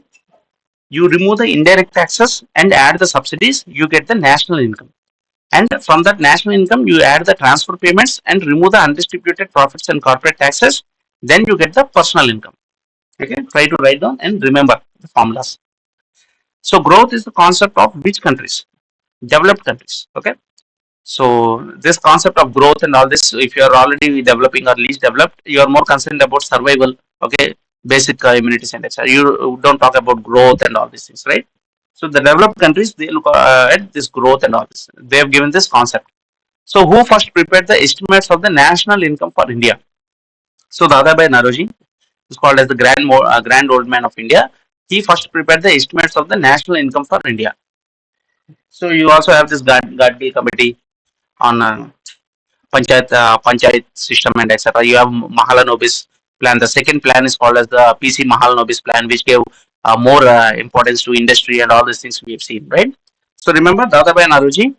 A: you remove the indirect taxes and add the subsidies, you get the national income. And from that national income, you add the transfer payments and remove the undistributed profits and corporate taxes, then you get the personal income. Okay, try to write down and remember the formulas. So growth is the concept of which countries? Developed countries. Okay, so this concept of growth and all this, if you are already developing or least developed, you are more concerned about survival. Okay, basic immunity index. You don't talk about growth and all these things, right? So the developed countries, they look at this growth and all this. They have given this concept. So who first prepared the estimates of the national income for India? So Dadabhai Naroji is called as the grand old man of India. He first prepared the estimates of the national income for India. So you also have this Gadgil committee on panchayat system and etc. You have Mahalanobis plan. The second plan is called as the PC Mahalanobis plan, which gave more importance to industry and all these things we have seen, right? So remember, Dadabhai Naroji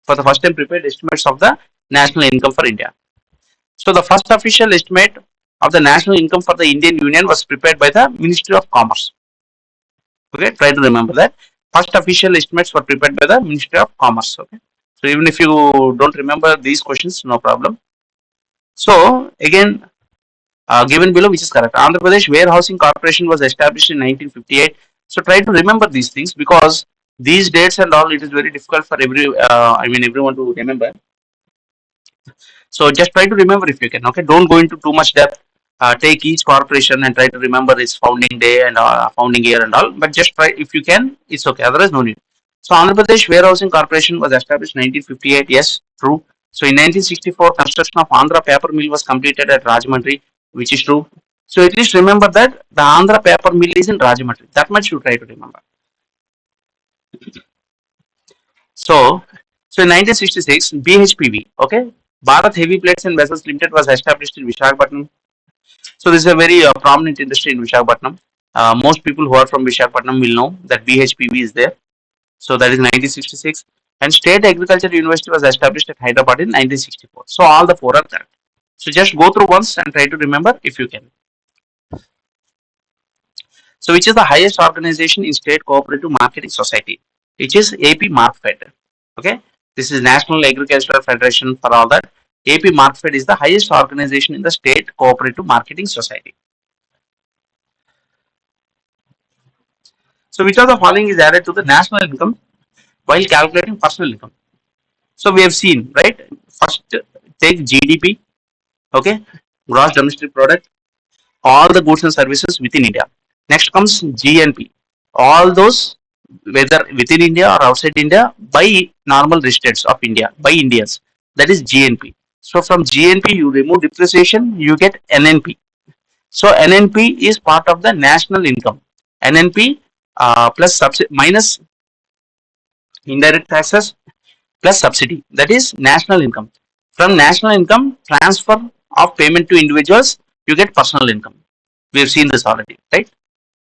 A: for the first time prepared estimates of the national income for India. So the first official estimate of the national income for the Indian Union was prepared by the Ministry of Commerce. Okay, try to remember that. First official estimates were prepared by the Ministry of Commerce. Okay, so even if you don't remember these questions, no problem. So again, given below which is correct. Andhra Pradesh Warehousing Corporation was established in 1958. So try to remember these things because these dates and all, it is very difficult for everyone to remember. So just try to remember if you can. Okay, don't go into too much depth. Take each corporation and try to remember its founding day and founding year and all. But just try if you can. It's okay. Otherwise, no need. So Andhra Pradesh Warehousing Corporation was established in 1958. Yes, true. So in 1964, construction of Andhra paper mill was completed at Rajahmundry, which is true. So at least remember that the Andhra paper mill is in Rajahmundry. That much you try to remember. So, so in 1966, BHPV, okay, Bharat Heavy Plates and Vessels Limited was established in Visakhapatnam. So this is a very prominent industry in Visakhapatnam. Most people who are from Visakhapatnam will know that BHPV is there. So that is 1966. And State Agriculture University was established at Hyderabad in 1964. So all the four are correct. So just go through once and try to remember if you can. So which is the highest organization in State Cooperative Marketing Society? Which is AP Markfed. Okay, this is National Agricultural Federation for all that. AP Markfed is the highest organization in the State Cooperative Marketing Society. So which of the following is added to the national income while calculating personal income? So we have seen, right? First take GDP, okay, gross domestic product, all the goods and services within India. Next comes GNP, all those whether within India or outside India by normal residents of India, by Indians. That is GNP. So from GNP you remove depreciation, you get NNP. So NNP is part of the national income. NNP plus minus indirect taxes plus subsidy. That is national income. From national income, transfer of payment to individuals, you get personal income. We have seen this already, right?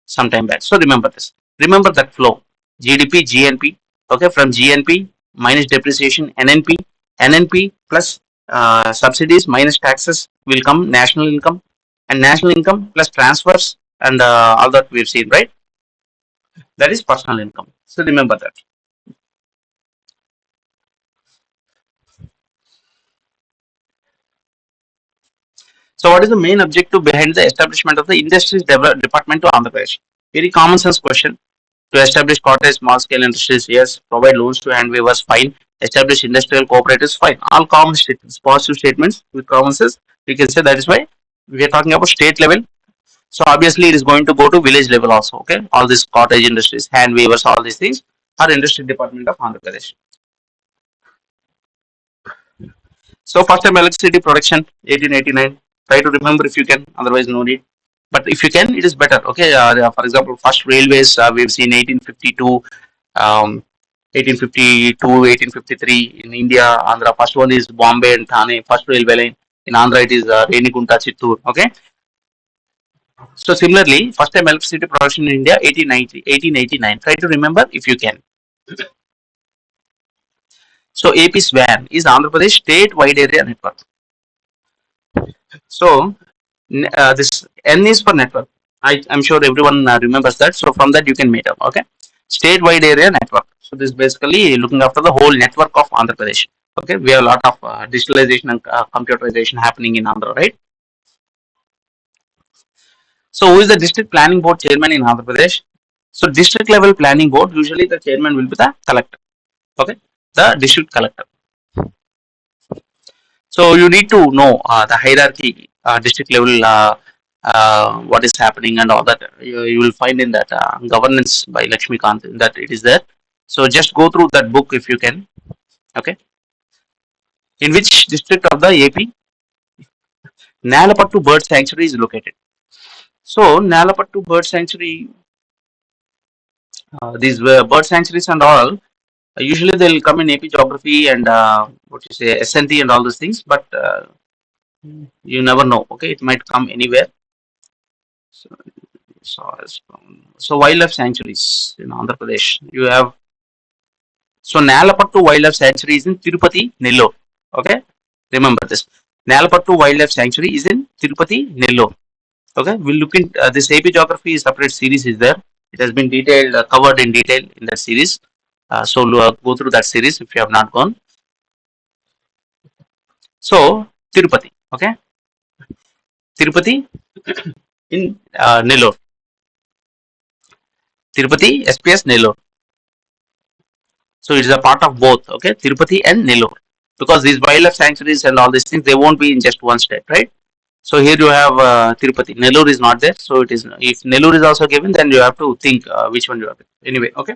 A: Some time back. So remember this. Remember that flow. GDP, GNP. Okay, from GNP minus depreciation, NNP, NNP plus subsidies minus taxes will come national income, and national income plus transfers and all that we've seen, right? That is personal income. So remember that. So what is the main objective behind the establishment of the Industries Department to Andhra Pradesh? Very common sense question. To establish cottage, small scale industries, yes. Provide loans to hand weavers, fine. Establish industrial cooperatives, fine. All common statements, positive statements with common sense. We can say that is why we are talking about state level. So obviously it is going to go to village level also. Okay, all these cottage industries, hand weavers, all these things are industry department of Andhra Pradesh. So first time electricity production 1889. Try to remember if you can, otherwise no need. But if you can, it is better. Okay, for example, first railways we've seen 1852, 1852, 1853 in India. Andhra first one is Bombay and Thane. First railway line in Andhra it is Renigunta Chittoor. Okay, so similarly, first time electricity production in India 1890, 1889. Try to remember if you can. So AP SWAN is Andhra Pradesh State Wide Area Network. So this N is for network. I'm sure everyone remembers that. So from that you can make up. Okay, state wide area network. So this is basically looking after the whole network of Andhra Pradesh. Okay, we have a lot of digitalization and computerization happening in Andhra, right? So who is the district planning board chairman in Andhra Pradesh? So district level planning board, usually the chairman will be the collector. Okay, the district collector. So you need to know the hierarchy, district level, what is happening and all that. You will find in that governance by Lakshmi Kant that it is there. So just go through that book if you can. Okay. In which district of the AP Nalapattu Bird Sanctuary is located? So Nalapattu Bird Sanctuary, these bird sanctuaries and all, usually they'll come in AP Geography and what you say SNT and all those things, but you never know. Okay, it might come anywhere. So, so wildlife sanctuaries in Andhra Pradesh. You have so Nalapattu Wildlife Sanctuary is in Tirupati, Nellore. Okay, remember this. Nalapattu Wildlife Sanctuary is in Tirupati, Nellore. Okay, we'll look in this AP Geography separate series is there. It has been detailed, covered in detail in that series. So go through that series if you have not gone. So Tirupati, okay, Tirupati in Nellore. Tirupati SPS Nellore. So it is a part of both, okay, Tirupati and Nellore. Because these wildlife sanctuaries and all these things, they won't be in just one state, right? So here you have Tirupati. Nellore is not there, so it is. If Nellore is also given, then you have to think which one you have. Anyway, okay.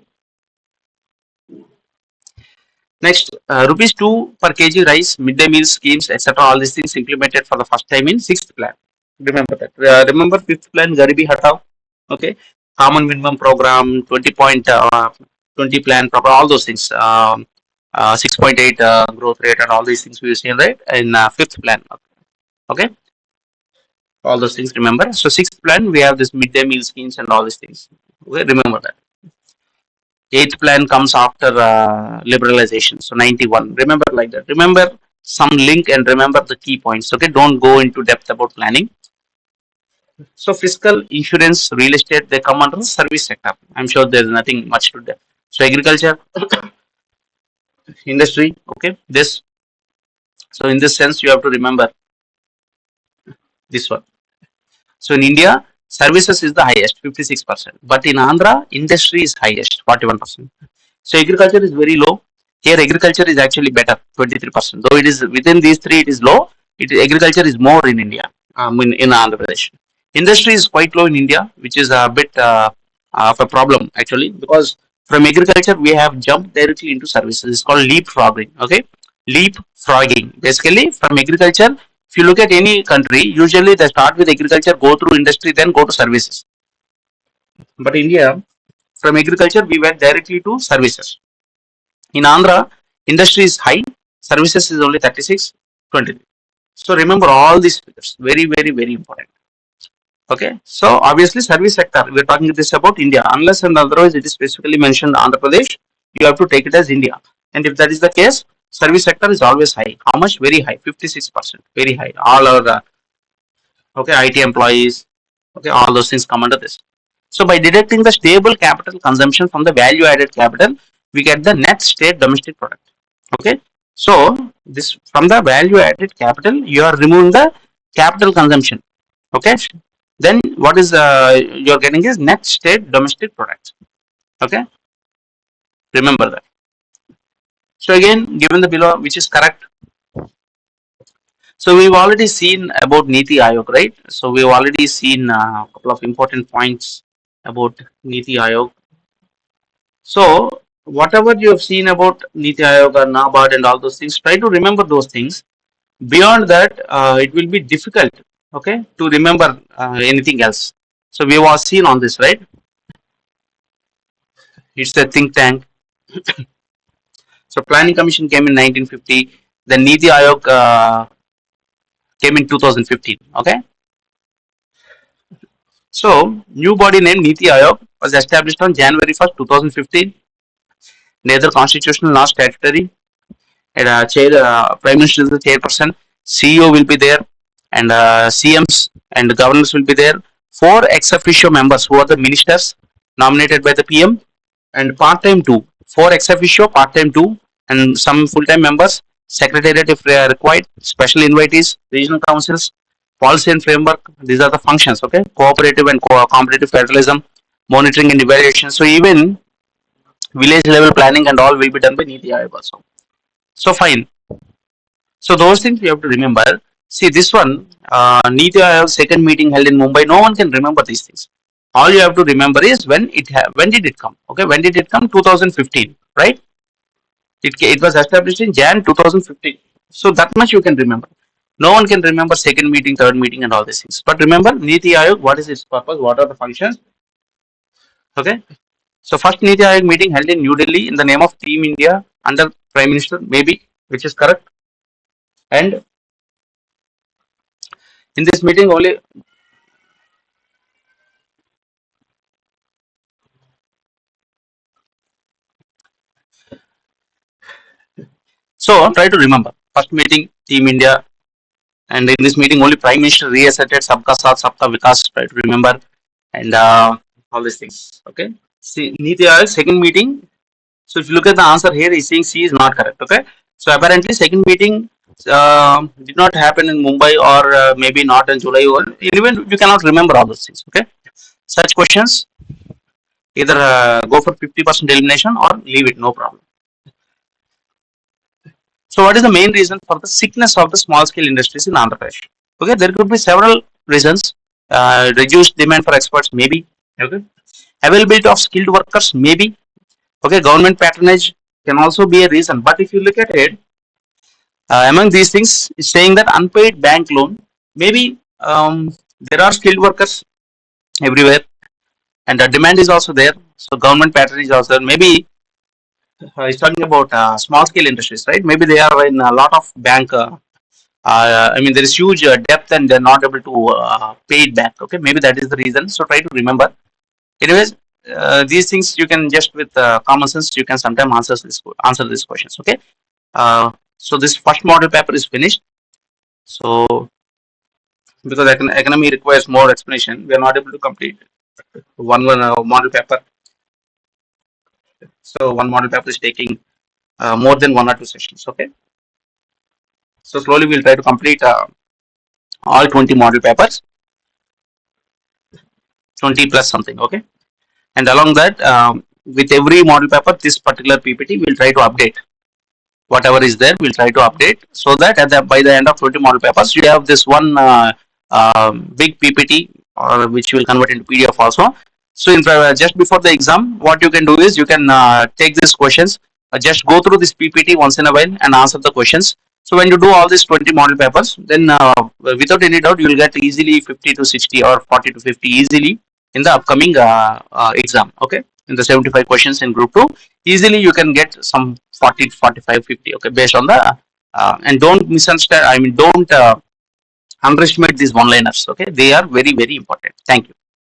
A: Next, rupees 2 per kg rice, midday meal schemes, etc. All these things implemented for the first time in sixth plan. Remember that. Remember fifth plan, Garibi Hatao. Okay, common minimum program, 20 plan program, all those things. 6.8 growth rate and all these things we've seen, right, in fifth plan. Okay, all those things remember. So sixth plan we have this midday meal schemes and all these things. Okay, remember that. Eighth plan comes after liberalization. So 91. Remember like that. Remember some link and remember the key points. Okay, don't go into depth about planning. So fiscal, insurance, real estate, they come under the service sector. I'm sure there's nothing much to that. So agriculture, industry, okay, this. So in this sense, you have to remember this one. So in India, services is the highest, 56%. But in Andhra, industry is highest, 41%. So agriculture is very low. Here, agriculture is actually better, 23%. Though it is within these three, it is low. Agriculture is more in India, in Andhra Pradesh. Industry is quite low in India, which is a bit of a problem actually, because from agriculture we have jumped directly into services. It's called leapfrogging. Okay, leapfrogging. Basically, from agriculture, if you look at any country, usually they start with agriculture, go through industry, then go to services. But India, from agriculture, we went directly to services. In Andhra, industry is high, services is only 36, 23. So remember all these figures, very, very, very important. Okay, so obviously service sector, we are talking this about India, unless and otherwise it is specifically mentioned Andhra Pradesh, you have to take it as India. And if that is the case, service sector is always high. How much? Very high, 56%, very high. All our okay, IT employees, Okay, all those things come under this. So by deducting the stable capital consumption from the value added capital, we get the net state domestic product. Okay, so this from the value added capital, you are removing the capital consumption. Okay, then what is you are getting is net state domestic product. Okay, remember that. So again, given the below, which is correct. So we've already seen about Niti Aayog, right? So we've already seen a couple of important points about Niti Aayog. So whatever you have seen about Niti Aayog or NABARD and all those things, try to remember those things. Beyond that, it will be difficult, okay, to remember anything else. So we've all seen on this, right? It's a think tank. So Planning Commission came in 1950. Then Niti Aayog came in 2015. Okay. So new body named Niti Aayog was established on January 1st, 2015. Neither constitutional nor statutory. And Prime Minister is the chairperson. CEO will be there, and CMs and governors will be there. Four ex officio members who are the ministers nominated by the PM, and part time two. Four ex officio, part time two, and some full time members. Secretariat if required. Special invitees, regional councils, policy and framework. These are the functions. Okay, cooperative and competitive federalism, monitoring and evaluation. So even village level planning and all will be done by Niti Aayog also. So fine. So those things we have to remember. See this one, Niti Aayog second meeting held in Mumbai. No one can remember these things. All you have to remember is when did it come? Okay, when did it come? 2015, right? It was established in Jan 2015. So that much you can remember. No one can remember second meeting, third meeting, and all these things. But remember Niti Aayog. What is its purpose? What are the functions? Okay. So first Niti Aayog meeting held in New Delhi in the name of Team India under Prime Minister, maybe, which is correct. And in this meeting only. So try to remember first meeting Team India, and in this meeting only Prime Minister reasserted Sabka Saath Sabka Vikas. Try to remember, and all these things. Okay. See Niti Aayog second meeting. So if you look at the answer here, he's saying C is not correct. Okay. So apparently second meeting did not happen in Mumbai, or maybe not in July. Or even you cannot remember all those things. Okay. Such questions either go for 50% elimination or leave it, no problem. So what is the main reason for the sickness of the small scale industries in Andhra Pradesh? Okay, there could be several reasons. Reduced demand for experts, maybe. Okay, availability of skilled workers, maybe. Okay, government patronage can also be a reason. But if you look at it, among these things, it's saying that unpaid bank loan, maybe there are skilled workers everywhere, and the demand is also there. So government patronage is also there. Maybe he's talking about small scale industries, right? Maybe they are in a lot of bank. I mean, there is huge depth, and they're not able to pay it back. Okay, maybe that is the reason. So try to remember. Anyways, these things you can just with common sense you can sometimes answer these questions. Okay. So this first model paper is finished. So because economy requires more explanation, we are not able to complete one model paper. So one model paper is taking more than 1 or 2 sessions. Okay. So slowly we'll try to complete all 20 model papers, 20 plus something. Okay. And along that, with every model paper, this particular PPT we'll try to update. Whatever is there, we'll try to update so that by the end of 20 model papers, you have this one big PPT, or which will convert into PDF also. So in just before the exam, what you can do is you can take these questions, just go through this PPT once in a while and answer the questions. So when you do all these 20 model papers, then without any doubt, you will get easily 50 to 60 or 40 to 50 easily in the upcoming exam. Okay, in the 75 questions in group 2, easily you can get some 40, 45, 50. Okay, based on the and don't misunderstand. I mean, don't underestimate these one liners. Okay, they are very, very important. Thank you.